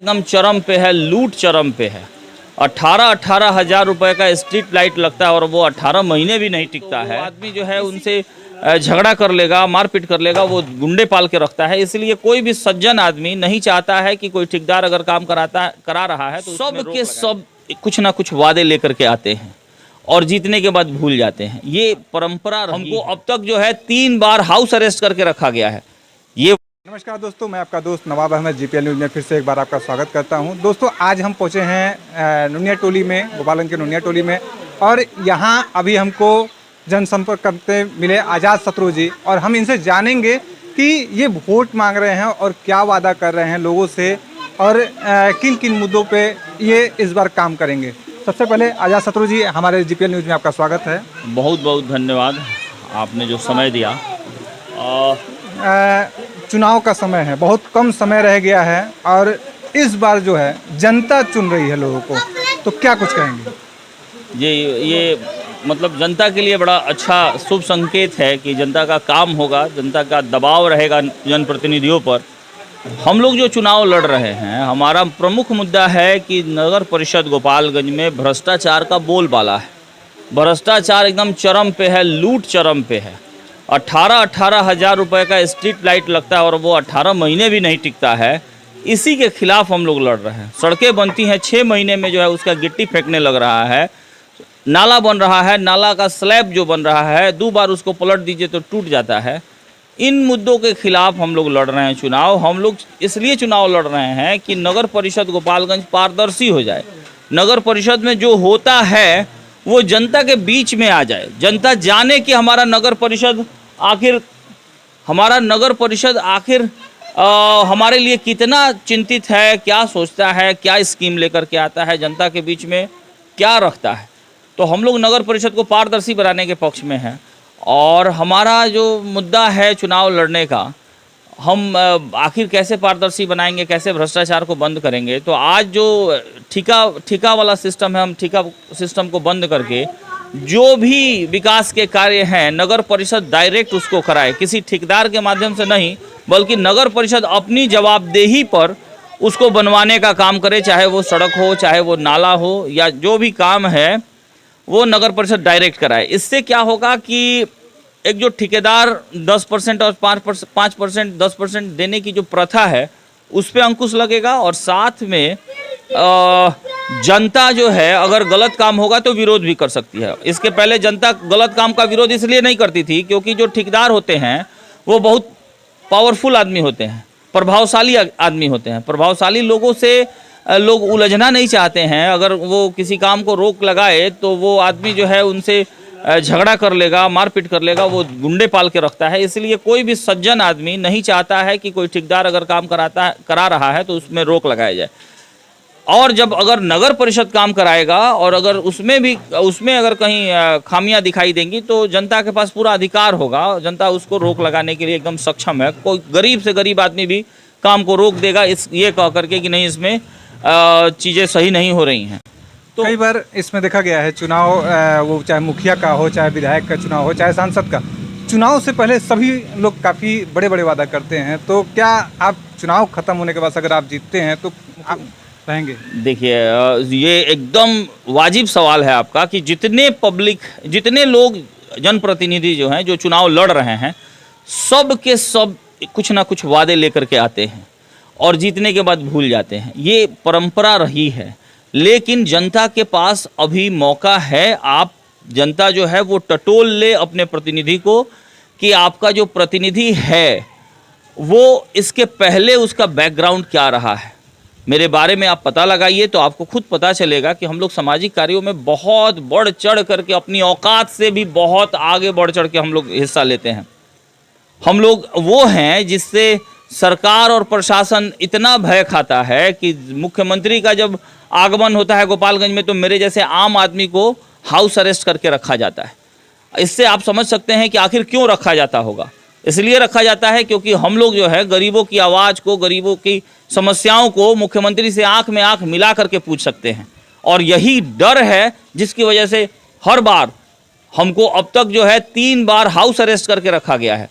एकदम चरम पे है, लूट चरम पे है। 18-18 हज़ार रुपए का स्ट्रीट लाइट लगता है और वो 18 महीने भी नहीं टिकता है। आदमी जो है उनसे झगड़ा कर लेगा, मारपीट कर लेगा, वो गुंडे पाल के रखता है। इसलिए कोई भी सज्जन आदमी नहीं चाहता है कि कोई ठेकेदार अगर काम करा रहा है तो सब के सब कुछ ना कुछ वादे लेकर के आते हैं और जीतने के बाद भूल जाते हैं। ये परंपरा हमको अब तक जो है 3 बार हाउस अरेस्ट करके रखा गया है। ये नमस्कार दोस्तों, मैं आपका दोस्त नवाब अहमद जीपीएल न्यूज़ में फिर से एक बार आपका स्वागत करता हूं। दोस्तों, आज हम पहुंचे हैं नुनिया टोली में, गोपालगंज के नुनिया टोली में, और यहां अभी हमको जनसंपर्क करते मिले आज़ाद शत्रु जी, और हम इनसे जानेंगे कि ये वोट मांग रहे हैं और क्या वादा कर रहे हैं लोगों से और किन किन मुद्दों पे ये इस बार काम करेंगे। सबसे पहले आज़ाद शत्रु जी, हमारे जीपीएल न्यूज़ में आपका स्वागत है। बहुत बहुत धन्यवाद, आपने जो समय दिया। चुनाव का समय है, बहुत कम समय रह गया है और इस बार जो है जनता चुन रही है लोगों को, तो क्या कुछ कहेंगे? ये मतलब जनता के लिए बड़ा अच्छा शुभ संकेत है कि जनता का काम होगा, जनता का दबाव रहेगा जनप्रतिनिधियों पर। हम लोग जो चुनाव लड़ रहे हैं, हमारा प्रमुख मुद्दा है कि नगर परिषद गोपालगंज में भ्रष्टाचार का बोलबाला है। भ्रष्टाचार एकदम चरम पे है, लूट चरम पे है। 18-18 हज़ार रुपये का स्ट्रीट लाइट लगता है और वो 18 महीने भी नहीं टिकता है। इसी के खिलाफ हम लोग लड़ रहे हैं। सड़कें बनती हैं 6 महीने में, जो है उसका गिट्टी फेंकने लग रहा है। नाला बन रहा है, नाला का स्लैब जो बन रहा है 2 बार उसको पलट दीजिए तो टूट जाता है। इन मुद्दों के खिलाफ हम लोग लड़ रहे हैं चुनाव। हम लोग इसलिए चुनाव लड़ रहे हैं कि नगर परिषद गोपालगंज पारदर्शी हो जाए। नगर परिषद में जो होता है वो जनता के बीच में आ जाए, जनता जाने कि हमारा नगर परिषद आखिर हमारे लिए कितना चिंतित है, क्या सोचता है, क्या स्कीम लेकर के आता है, जनता के बीच में क्या रखता है। तो हम लोग नगर परिषद को पारदर्शी बनाने के पक्ष में हैं और हमारा जो मुद्दा है चुनाव लड़ने का, हम आखिर कैसे पारदर्शी बनाएंगे, कैसे भ्रष्टाचार को बंद करेंगे। तो आज जो ठेका वाला सिस्टम है, हम ठेका सिस्टम को बंद करके जो भी विकास के कार्य हैं नगर परिषद डायरेक्ट उसको कराए, किसी ठेकेदार के माध्यम से नहीं, बल्कि नगर परिषद अपनी जवाबदेही पर उसको बनवाने का काम करे। चाहे वो सड़क हो, चाहे वो नाला हो, या जो भी काम है वो नगर परिषद डायरेक्ट कराए। इससे क्या होगा कि एक जो ठेकेदार 10% और 5% 10% देने की जो प्रथा है उस पर अंकुश लगेगा, और साथ में जनता जो है अगर गलत काम होगा तो विरोध भी कर सकती है। इसके पहले जनता गलत काम का विरोध इसलिए नहीं करती थी क्योंकि जो ठेकेदार होते हैं वो बहुत पावरफुल आदमी होते हैं, प्रभावशाली आदमी होते हैं। प्रभावशाली लोगों से लोग उलझना नहीं चाहते हैं। अगर वो किसी काम को रोक लगाए तो वो आदमी जो है उनसे झगड़ा कर लेगा, मारपीट कर लेगा, वो गुंडे पाल के रखता है। इसलिए कोई भी सज्जन आदमी नहीं चाहता है कि कोई ठेकेदार अगर काम करा रहा है तो उसमें रोक लगाया जाए। और जब अगर नगर परिषद काम कराएगा और अगर उसमें अगर कहीं खामियां दिखाई देंगी तो जनता के पास पूरा अधिकार होगा, जनता उसको रोक लगाने के लिए एकदम सक्षम है। कोई गरीब से गरीब आदमी भी काम को रोक देगा ये कह करके कि नहीं, इसमें चीज़ें सही नहीं हो रही हैं। तो कई बार इसमें देखा गया है चुनाव, वो चाहे मुखिया का हो, चाहे विधायक का चुनाव हो, चाहे सांसद का, चुनाव से पहले सभी लोग काफ़ी बड़े बड़े वादा करते हैं। तो क्या आप चुनाव खत्म होने के बाद अगर आप जीतते हैं तो आप रहेंगे? देखिए, ये एकदम वाजिब सवाल है आपका कि जितने लोग जनप्रतिनिधि जो हैं जो चुनाव लड़ रहे हैं, सब के सब कुछ ना कुछ वादे लेकर के आते हैं और जीतने के बाद भूल जाते हैं। ये परंपरा रही है, लेकिन जनता के पास अभी मौका है। जनता जो है वो टटोल ले अपने प्रतिनिधि को कि आपका जो प्रतिनिधि है वो इसके पहले उसका बैकग्राउंड क्या रहा है। मेरे बारे में आप पता लगाइए तो आपको खुद पता चलेगा कि हम लोग सामाजिक कार्यों में बहुत बढ़ चढ़ करके, अपनी औकात से भी बहुत आगे बढ़ चढ़ के हम लोग हिस्सा लेते हैं। हम लोग वो हैं जिससे सरकार और प्रशासन इतना भय खाता है कि मुख्यमंत्री का जब आगमन होता है गोपालगंज में तो मेरे जैसे आम आदमी को हाउस अरेस्ट करके रखा जाता है। इससे आप समझ सकते हैं कि आखिर क्यों रखा जाता होगा। इसलिए रखा जाता है क्योंकि हम लोग जो है गरीबों की आवाज़ को, गरीबों की समस्याओं को मुख्यमंत्री से आंख में आंख मिला करके पूछ सकते हैं। और यही डर है जिसकी वजह से हर बार हमको अब तक जो है 3 बार हाउस अरेस्ट करके रखा गया है।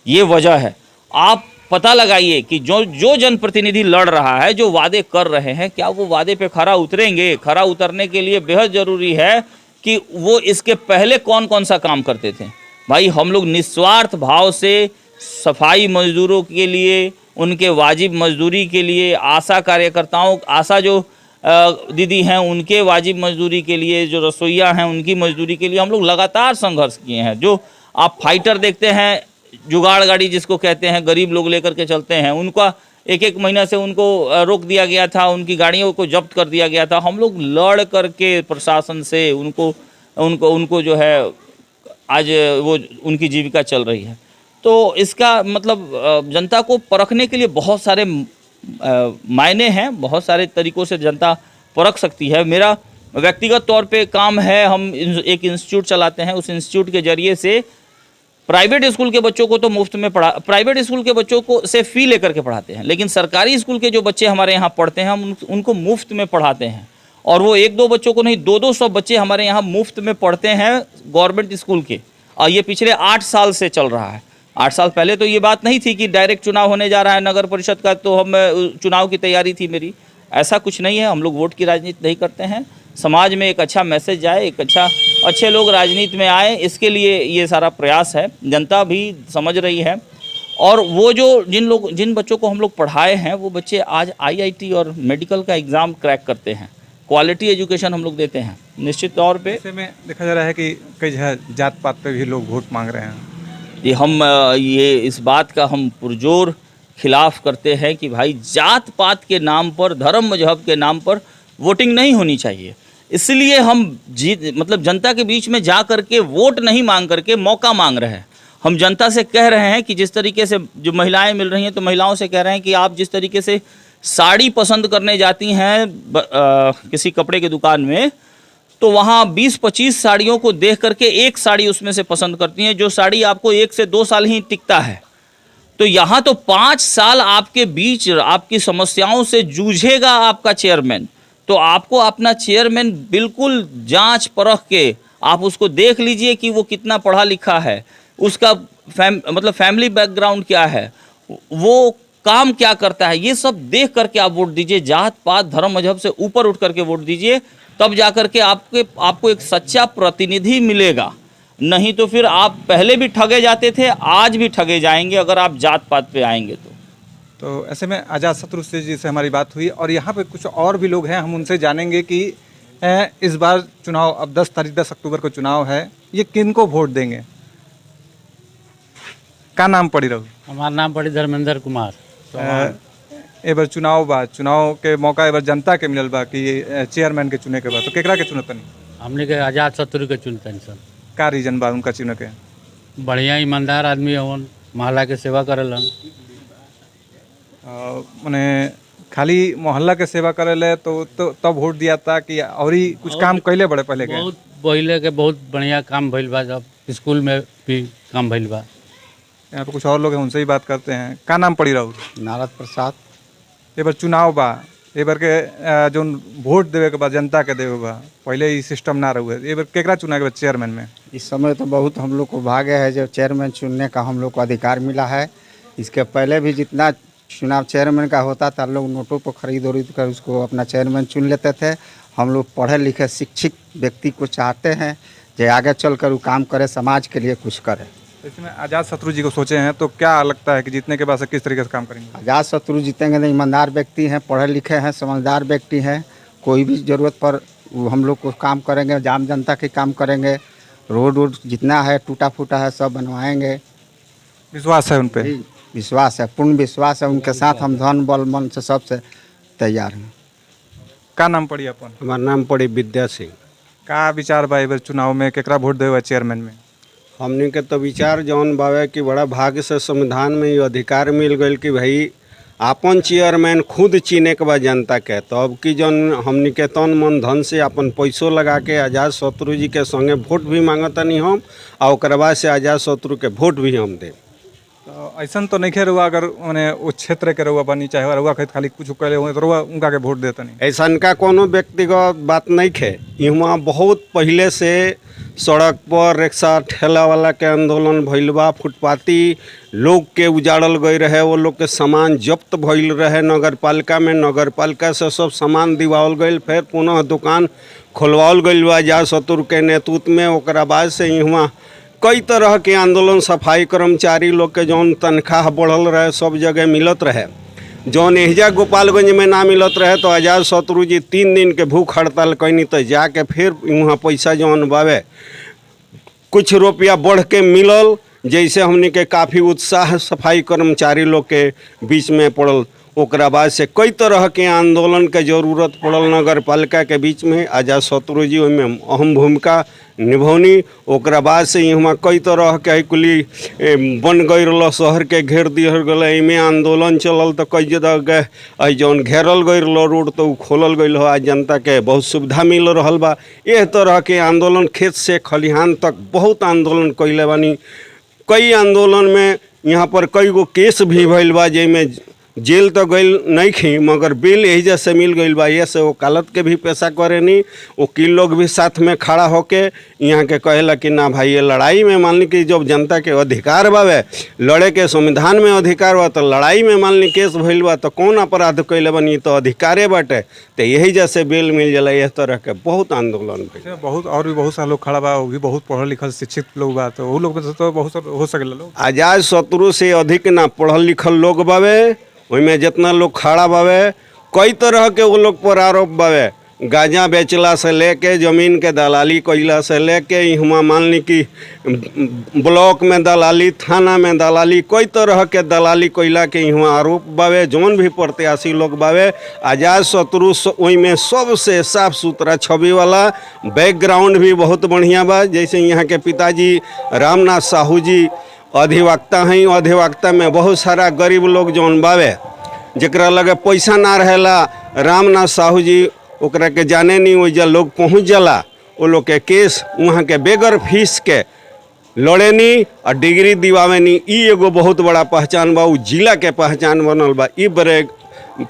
ये वजह है। आप पता लगाइए कि जो जो जनप्रतिनिधि लड़ रहा है, जो वादे कर रहे हैं, क्या वो वादे पे खरा उतरेंगे। खरा उतरने के लिए बेहद ज़रूरी है कि वो इसके पहले कौन कौन सा काम करते थे। भाई हम लोग निस्वार्थ भाव से सफाई मजदूरों के लिए, उनके वाजिब मजदूरी के लिए, आशा कार्यकर्ताओं, आशा जो दीदी हैं उनके वाजिब मजदूरी के लिए, जो रसोइया हैं उनकी मजदूरी के लिए हम लोग लगातार संघर्ष किए हैं। जो आप फाइटर देखते हैं, जुगाड़ गाड़ी जिसको कहते हैं, गरीब लोग लेकर के चलते हैं, उनका एक एक महीना से उनको रोक दिया गया था, उनकी गाड़ियों को जब्त कर दिया गया था। हम लोग लड़ करके प्रशासन से उनको उनको उनको जो है आज वो उनकी जीविका चल रही है। तो इसका मतलब जनता को परखने के लिए बहुत सारे मायने हैं, बहुत सारे तरीक़ों से जनता परख सकती है। मेरा व्यक्तिगत तौर पे काम है, हम एक इंस्टीट्यूट चलाते हैं, उस इंस्टीट्यूट के ज़रिए से प्राइवेट स्कूल के बच्चों को तो मुफ्त में प्राइवेट स्कूल के बच्चों को से फ़ी लेकर के पढ़ाते हैं, लेकिन सरकारी स्कूल के जो बच्चे हमारे यहाँ पढ़ते हैं हम उनको मुफ्त में पढ़ाते हैं। और वो एक दो बच्चों को नहीं, 200 बच्चे हमारे यहाँ मुफ्त में पढ़ते हैं गवर्नमेंट स्कूल के। और ये पिछले 8 साल से चल रहा है। 8 साल पहले तो ये बात नहीं थी कि डायरेक्ट चुनाव होने जा रहा है नगर परिषद का, तो हम चुनाव की तैयारी थी मेरी। ऐसा कुछ नहीं है, हम लोग वोट की राजनीति नहीं करते हैं। समाज में एक अच्छा मैसेज जाए, एक अच्छे लोग राजनीति में आए, इसके लिए ये सारा प्रयास है। जनता भी समझ रही है। और वो जो जिन बच्चों को हम लोग पढ़ाए हैं वो बच्चे आज IIT और मेडिकल का एग्ज़ाम क्रैक करते हैं। क्वालिटी एजुकेशन हम लोग देते हैं निश्चित तौर पे। ऐसे में देखा जा रहा है कि कई जगह जात पात पे भी लोग वोट मांग रहे हैं। ये इस बात का हम पुरजोर खिलाफ करते हैं कि भाई जात पात के नाम पर, धर्म मजहब के नाम पर वोटिंग नहीं होनी चाहिए। इसलिए हम मतलब जनता के बीच में जा करके वोट नहीं मांग करके मौका मांग रहे हैं। हम जनता से कह रहे हैं कि जिस तरीके से जो महिलाएं मिल रही हैं, तो महिलाओं से कह रहे हैं कि आप जिस तरीके से साड़ी पसंद करने जाती हैं किसी कपड़े की दुकान में, तो वहाँ 20-25 साड़ियों को देख करके एक साड़ी उसमें से पसंद करती हैं, जो साड़ी आपको 1 से 2 साल ही टिकता है। तो यहाँ तो 5 साल आपके बीच आपकी समस्याओं से जूझेगा आपका चेयरमैन। तो आपको अपना चेयरमैन बिल्कुल जांच परख के आप उसको देख लीजिए कि वो कितना पढ़ा लिखा है, उसका मतलब फैमिली बैकग्राउंड क्या है, वो काम क्या करता है, ये सब देख करके आप वोट दीजिए। जात पात धर्म मजहब से ऊपर उठ करके वोट दीजिए, तब जा करके आपको एक सच्चा प्रतिनिधि मिलेगा। नहीं तो फिर आप पहले भी ठगे जाते थे, आज भी ठगे जाएंगे अगर आप जात पात पे आएंगे तो ऐसे में आज़ाद शत्रु जी से हमारी बात हुई और यहाँ पे कुछ और भी लोग हैं, हम उनसे जानेंगे कि इस बार चुनाव, अब 10 अक्टूबर को चुनाव है, ये किन को वोट देंगे। का नाम पड़ी रहू? हमार नाम पड़ी धर्मेंद्र कुमार। ए बार चुनाव बा, चुनाव के मौका ए बार जनता के मिलल बा कि चेयरमैन के चुने के बाद, तो केकरा के चुनतनी? हमने के आज़ाद शत्रु के चुनतनी सर। का रीजन बा उनका चुने के? बढ़िया ईमानदार आदमी हवन, महिला के सेवा करेलन। मने खाली मोहल्ला के सेवा करेले तो तब वोट दिया था कि और ही कुछ काम कैले बड़े पहले के? बहुत पहले के बहुत बढ़िया काम भइल बा, जब स्कूल में भी काम भइल बा। यहाँ पे कुछ और लोग हैं, उनसे ही बात करते हैं। का नाम पड़ी रहू? नारद प्रसाद। ए बार चुनाव बा, ए बार के जो वोट देवे के बाद जनता के देवे बा, पहले ही सिस्टम ना रहुए। ए बार केकरा चुना के बाद चेयरमैन में? इस समय तो बहुत हम लोग को भाग्य है जो चेयरमैन चुनने का हम लोग को अधिकार मिला है। इसके पहले भी जितना चुनाव चेयरमैन का होता था, लोग नोटों पर खरीद कर उसको अपना चेयरमैन चुन लेते थे। हम लोग पढ़े लिखे शिक्षित व्यक्ति को चाहते हैं जो आगे चल कर वो काम करे, समाज के लिए कुछ करे। इसमें आज़ाद शत्रु जी को सोचे हैं, तो क्या लगता है कि जीतने के बाद से किस तरीके से काम करेंगे? आज़ाद शत्रु जीतेंगे नहीं, ईमानदार व्यक्ति हैं, पढ़े लिखे हैं, समझदार व्यक्ति हैं। कोई भी ज़रूरत पर वो हम लोग को काम करेंगे, जाम जनता के काम करेंगे। रोड वोड जितना है टूटा फूटा है सब बनवाएंगे। विश्वास है उन पे? विश्वास है, पूर्ण विश्वास है। उनके साथ हम धन बल मन से सबसे तैयार हैं। का नाम पड़ी अपन? हमार नाम पड़ी विद्या सिंह। का विचार बा एबर चुनाव में केकरा वोट देवे चेयरमैन में? हमने के तो विचार जौन बावे कि बड़ा भाग्य से संविधान में ये अधिकार मिल गई कि भाई आपन चेयरमैन खुद चीने के बाद जनता के। तो अब की जौन हमने के तन मन धन से अपन पैसों लगा के आज़ाद शत्रु जी के संगे वोट भी मांगतनी हम, और ओकर बाद से आज़ाद शत्रु के वोट भी हम दे। तो ऐसा तो नहीं रहुआ, अगर मैंने उस क्षेत्र के रहुआ बनी चाहे रहुआ खाली कुछ करे हुए तो रहुआ उनका के वोट देता नहीं? ऐसा का कोनो व्यक्तिगत बात नहीं है। यहाँ बहुत पहले से सड़क पर रिक्शा ठेला वाला के आंदोलन भइल बा, फुटपाती लोग के उजाड़ल गई रहे, वो लोग के सामान जब्त भइल रहे नगर पालिका में, नगर पालिका से सब सामान दिवावल गई, फिर पुनः दुकान खोलवावल गई बा अजात शत्रु के नेतृत्व में। ओकरा बाद से यहाँ कई तरह के आंदोलन, सफाई कर्मचारी लोग के जौन तनख्वाह बढ़ल रहे सब जगह मिलत रहे, जौन एहिजा गोपालगंज में ना मिलत रहे तो अजात शत्रु जी 3 दिन के भूख हड़ताल कैनी, तो जाके फिर वहाँ पैसा जौन बावे कुछ रुपया बढ़ के मिलल, जैसे हमने के काफ़ी उत्साह सफाई कर्मचारी लोग के बीच में पड़ल। ओकरा बाद से कई तरह के आंदोलन के जरूरत पड़ल नगर पालिका के बीच में, अजात शत्रु जी ओहिमे अहम भूमिका निभौनी। ओकरा बाद से यहाँ कई तरह के कुली बन गई रहा, शहर के घेर दिहल गए, इमें आंदोलन चलल तो कई जगह जौन घेरल गई रहा रोड तो खोलल गई हो, आज जनता के बहुत सुविधा मिल रहा बा। यह तरह के आंदोलन खेत से खलिहान तक बहुत आंदोलन कैले बानी। कई आंदोलन में यहाँ पर कई गो केस भी भइल बा, जेमें जेल तो गई नहीं खी मगर बेल एहिजा से मिल गई बा। ये से वकालत के भी पैसा करेनी, वकील लोग भी साथ में खड़ा होके यहाँ के कहेला कि ना भाई ये लड़ाई में मान ली कि जब जनता के अधिकार बावे, लड़े के संविधान में अधिकार बा, तो लड़ाई में मान ली केस भइल बा तो कौन अपराध कैले बनी, तो अधिकारे बाटे, तो यही जैसे बेल मिल जाला। यह तरह के बहुत आंदोलन भइल। बहुत और भी बहुत सारा लोग खड़ा बा, वो भी बहुत पढ़ल लिखल शिक्षित लोग बा, तो वो लोग में से तो बहुत सारा हो सकेला लोग। अजात शत्रु से अधिक ना पढ़ल लिखल लोग बावे, ओइमें जितना लोग खड़ा बावे, कई तरह के वो लोग पर आरोप बावे, गांजा बेचला से लेके ज़मीन के दलाली कैला से लेके यहाँ मान ली कि ब्लॉक में दलाली, थाना में दलाली, कई तरह के दलाली कैला के यहाँ आरोप बावे। जौन भी प्रत्याशी लोग बावे, अजात शत्रु ओइमें सबसे साफ सुथरा छवि वाला, बैकग्राउंड भी बहुत बढ़िया बा। जैसे यहाँ के पिताजी रामनाथ साहू जी अधिवक्ता हैं, अधिवक्ता में बहुत सारा गरीब लोग जौन बावे जकरा लगे पैसा ना रहेला, रामनाथ साहू जी ओकरा के जाने नहीं, वही लोग पहुँच जाला, वो लोग के केस वहाँ के बेगर फीस के लड़े नहीं और डिग्री दिवावे नहीं। ई एगो बहुत बड़ा पहचान बा, उ जिला के पहचान बनल बा। ई बड़े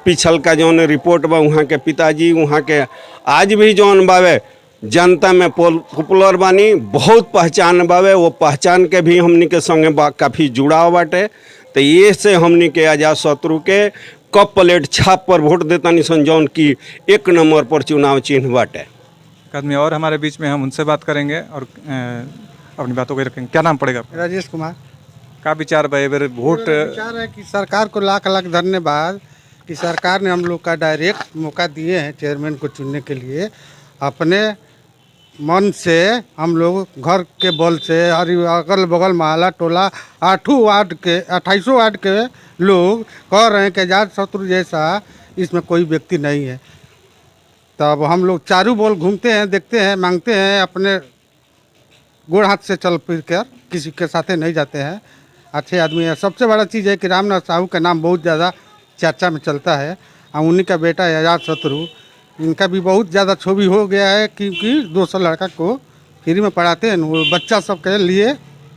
पिछल का जौन रिपोर्ट बा, वहाँ के पिताजी वहाँ के आज भी जौन बावे जनता में पॉपुलर बानी, बहुत पहचान बावे। वो पहचान के भी हमनी के संगे काफ़ी जुड़ाव बाटे। तो ये से हमनी के अजात शत्रु के कप प्लेट छाप पर वोट देता निशन, जौन की 1 नंबर पर चुनाव चिन्ह बाटे। एक आदमी और हमारे बीच में, हम उनसे बात करेंगे और अपनी बातों को रखेंगे। क्या नाम पड़ेगा? राजेश कुमार। का विचार भाई वोट? विचार है कि सरकार को लाख लाख धन्यवाद कि सरकार ने हम लोग का डायरेक्ट मौका दिए हैं चेयरमैन को चुनने के लिए। अपने मन से हम लोग घर के बल से और अगल बगल मोहल्ला टोला 8 वार्ड के 28 वार्ड के लोग कह रहे हैं कि अजात शत्रु जैसा इसमें कोई व्यक्ति नहीं है। तब हम लोग चारों बॉल घूमते हैं, देखते हैं, मांगते हैं, अपने गोड़ हाथ से चल फिर कर किसी के साथे नहीं जाते हैं। अच्छे आदमी है। सबसे बड़ा चीज़ है कि रामनाथ साहू का नाम बहुत ज़्यादा चर्चा में चलता है और उन्हीं का बेटा है अजात शत्रु। इनका भी बहुत ज़्यादा छवि हो गया है क्योंकि 200 लड़का को फ्री में पढ़ाते हैं, वो बच्चा सब के लिए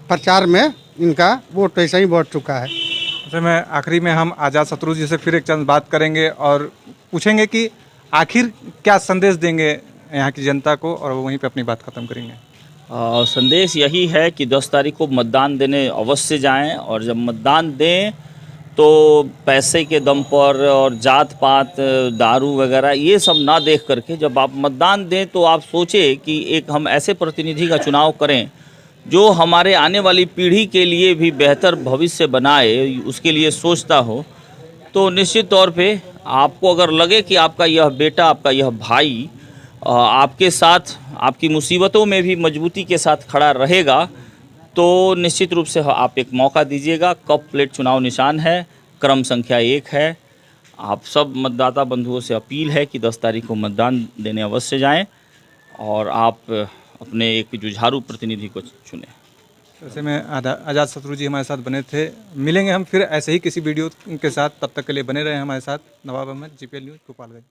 प्रचार में इनका वोट ऐसा ही बढ़ चुका है। तो मैं आखिरी में हम अजात शत्रु जी से फिर एक चंद बात करेंगे और पूछेंगे कि आखिर क्या संदेश देंगे यहाँ की जनता को, और वहीं पे अपनी बात ख़त्म करेंगे। संदेश यही है कि 10 तारीख को मतदान देने अवश्य जाएं, और जब मतदान दें तो पैसे के दम पर और जात पात, दारू वगैरह ये सब ना देख करके जब आप मतदान दें तो आप सोचें कि एक हम ऐसे प्रतिनिधि का चुनाव करें जो हमारे आने वाली पीढ़ी के लिए भी बेहतर भविष्य बनाए, उसके लिए सोचता हो। तो निश्चित तौर पे आपको अगर लगे कि आपका यह बेटा, आपका यह भाई आपके साथ आपकी मुसीबतों में भी मजबूती के साथ खड़ा रहेगा, तो निश्चित रूप से आप एक मौका दीजिएगा। कप प्लेट चुनाव निशान है, क्रम संख्या 1 है। आप सब मतदाता बंधुओं से अपील है कि 10 तारीख को मतदान देने अवश्य जाएं और आप अपने एक जुझारू प्रतिनिधि को चुनें। ऐसे में अजात शत्रु जी हमारे साथ बने थे। मिलेंगे हम फिर ऐसे ही किसी वीडियो के साथ, तब तक के लिए बने रहे हमारे साथ। नवाब अहमद, GPL न्यूज़, गोपालगंज।